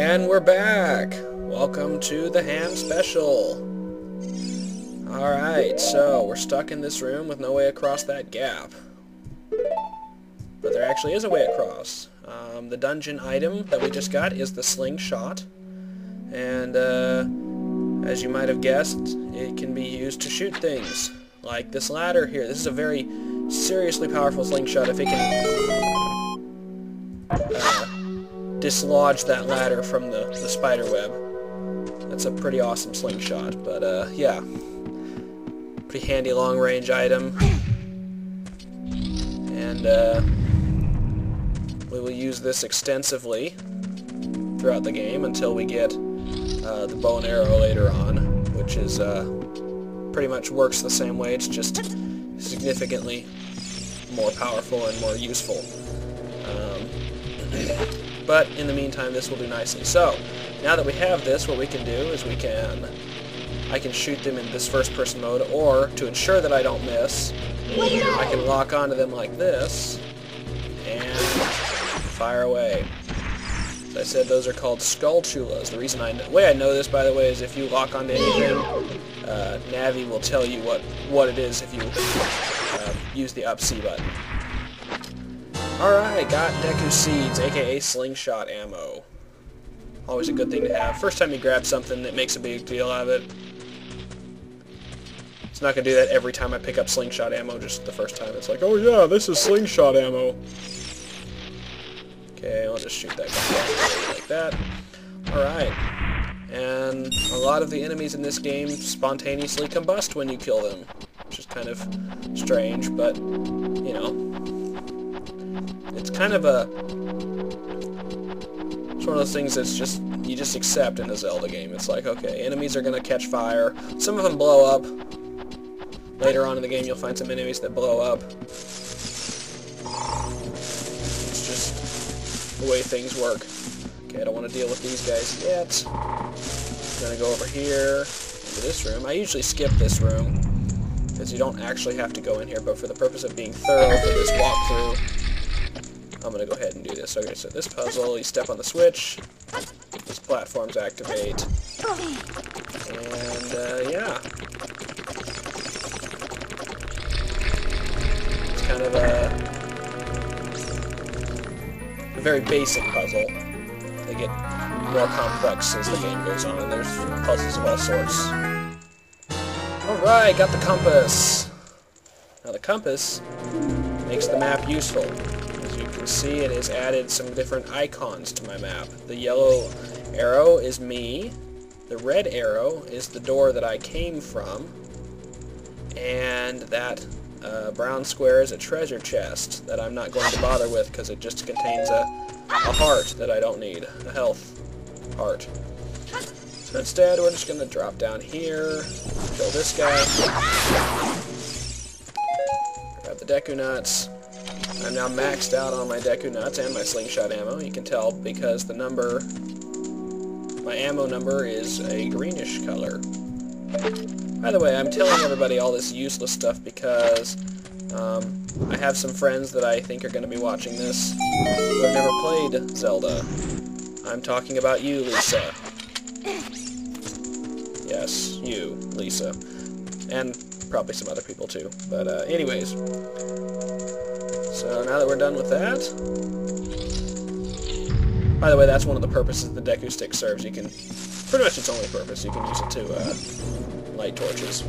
And we're back! Welcome to the ham special! Alright, so we're stuck in this room with no way across that gap. But there actually is a way across. The dungeon item that we just got is the Slingshot. And as you might have guessed, it can be used to shoot things. Like this ladder here. This is a very seriously powerful slingshot if it can dislodge that ladder from the spider web. That's a pretty awesome slingshot, but yeah. Pretty handy long-range item. And we will use this extensively throughout the game until we get the bow and arrow later on, which is pretty much works the same way. It's just significantly more powerful and more useful. But in the meantime, this will do nicely. So now that we have this, what we can do is I can shoot them in this first-person mode, or to ensure that I don't miss, I can lock onto them like this and fire away. As I said, those are called skull chulas. The way I know this, by the way, is if you lock onto anything, Navi will tell you what it is if you use the up C button. Alright, got Deku Seeds, aka Slingshot ammo. Always a good thing to have. First time you grab something that makes a big deal out of it. It's not going to do that every time I pick up Slingshot ammo, just the first time. It's like, oh yeah, this is Slingshot ammo. Okay, I'll just shoot that guy like that. Alright. And a lot of the enemies in this game spontaneously combust when you kill them, which is kind of strange, but, you know, it's kind of it's one of those things that's just, you just accept in a Zelda game. It's like, okay, enemies are going to catch fire. Some of them blow up. Later on in the game you'll find some enemies that blow up. It's just the way things work. Okay, I don't want to deal with these guys yet. I'm going to go over here into this room. I usually skip this room because you don't actually have to go in here, but for the purpose of being thorough for this walkthrough, I'm going to go ahead and do this. Okay, so this puzzle, you step on the switch, these platforms activate, and yeah. It's kind of a very basic puzzle. They get more complex as the game goes on, and there's puzzles of all sorts. Alright, got the compass. Now the compass makes the map useful. As you can see, it has added some different icons to my map. The yellow arrow is me, the red arrow is the door that I came from, and that brown square is a treasure chest that I'm not going to bother with because it just contains a heart that I don't need, a health heart. So instead, we're just going to drop down here, kill this guy, grab the Deku Nuts. I'm now maxed out on my Deku Nuts and my Slingshot ammo. You can tell because the number, my ammo number is a greenish color. By the way, I'm telling everybody all this useless stuff because I have some friends that I think are going to be watching this who have never played Zelda. I'm talking about you, Lisa. Yes, you, Lisa. And probably some other people too. But anyways. So now that we're done with that... By the way, that's one of the purposes the Deku Stick serves. You can... Pretty much its only purpose. You can use it to light torches.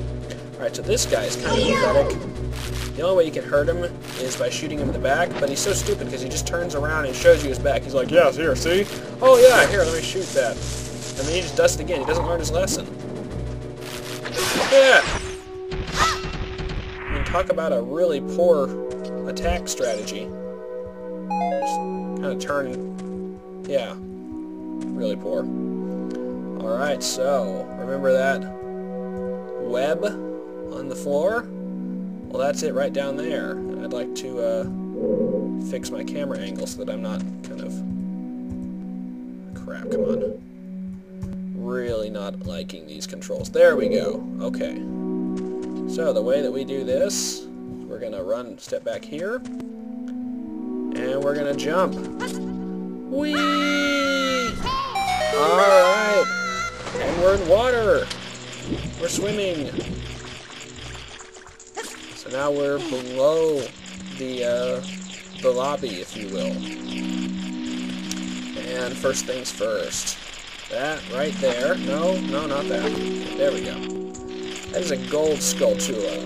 Alright, so this guy is kind of pathetic. The only way you can hurt him is by shooting him in the back, but he's so stupid because he just turns around and shows you his back. He's like, yeah, here, see? Oh yeah, here, let me shoot that. And then he just does it again. He doesn't learn his lesson. Yeah! I mean, talk about a really poor attack strategy. Just kind of turn... Yeah. Really poor. Alright, so, remember that web on the floor? Well, that's it right down there. And I'd like to fix my camera angle so that I'm not kind of... Crap, come on. Really not liking these controls. There we go. Okay. So, the way that we do this, we're going to step back here, and we're going to jump. Whee! Alright. And we're in water. We're swimming. So now we're below the lobby, if you will. And first things first. That right there. No, not that. There we go. That is a gold Skulltula.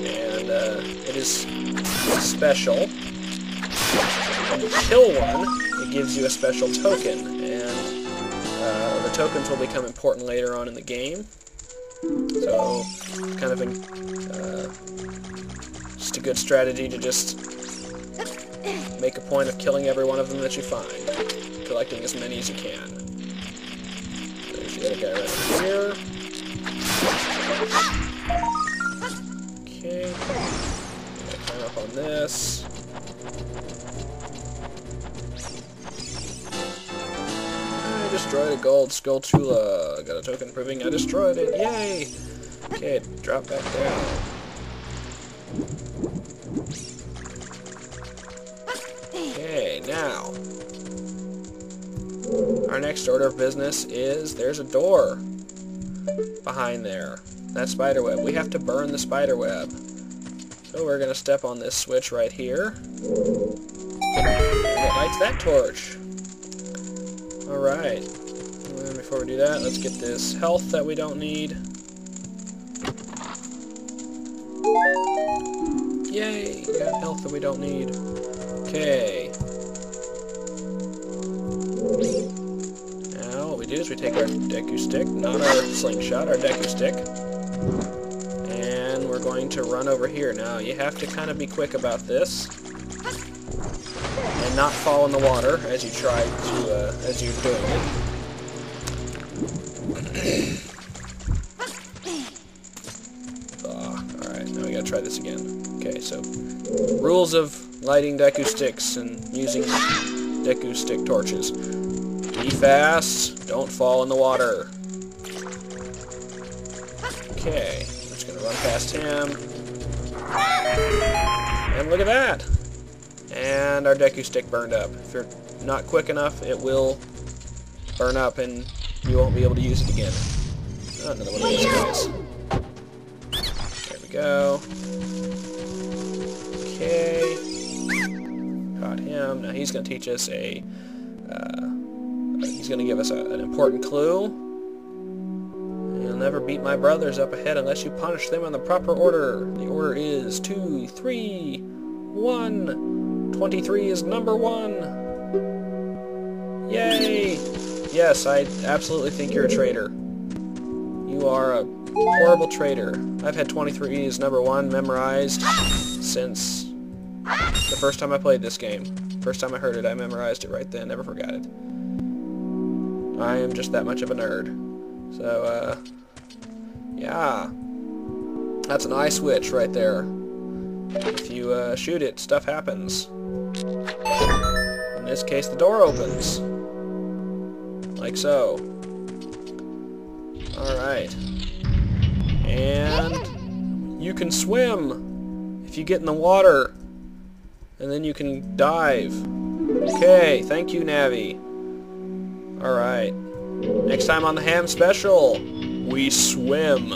And it is special. When you kill one, it gives you a special token. And the tokens will become important later on in the game. So, kind of just a good strategy to just make a point of killing every one of them that you find. Collecting as many as you can. There's the other guy right here. Okay. Climb up on this. I destroyed a gold Skulltula. Got a token proving I destroyed it. Yay! Okay, drop back down. Okay, now. Our next order of business is there's a door behind there. That spider web. We have to burn the spider web. So we're going to step on this switch right here. And it lights that torch. Alright. Before we do that, let's get this health that we don't need. Yay! We got health that we don't need. Okay. Now what we do is we take our Deku Stick, not our Slingshot, our Deku Stick. And we're going to run over here. Now you have to kind of be quick about this. And not fall in the water as you try to, as you're doing it. Alright, now we gotta try this again. Okay, so rules of lighting Deku Sticks and using Deku Stick torches. Be fast, don't fall in the water. Okay, I'm just gonna run past him. And look at that! And our Deku Stick burned up. If you're not quick enough, it will burn up and you won't be able to use it again. Oh, another one of these guys. There we go. Okay. Caught him. Now he's going to teach us a... he's going to give us an important clue. You'll never beat my brothers up ahead unless you punish them in the proper order. The order is 2, 3, 1. 23 is number 1. Yay! Yes, I absolutely think you're a traitor. You are a horrible traitor. I've had 23 as number 1 memorized since the first time I played this game. First time I heard it, I memorized it right then, never forgot it. I am just that much of a nerd. So, yeah. That's an eye switch right there. If you shoot it, stuff happens. In this case, the door opens. Like so. Alright. And you can swim if you get in the water. And then you can dive. Okay, thank you, Navi. Alright. Next time on the Ham Special, we swim.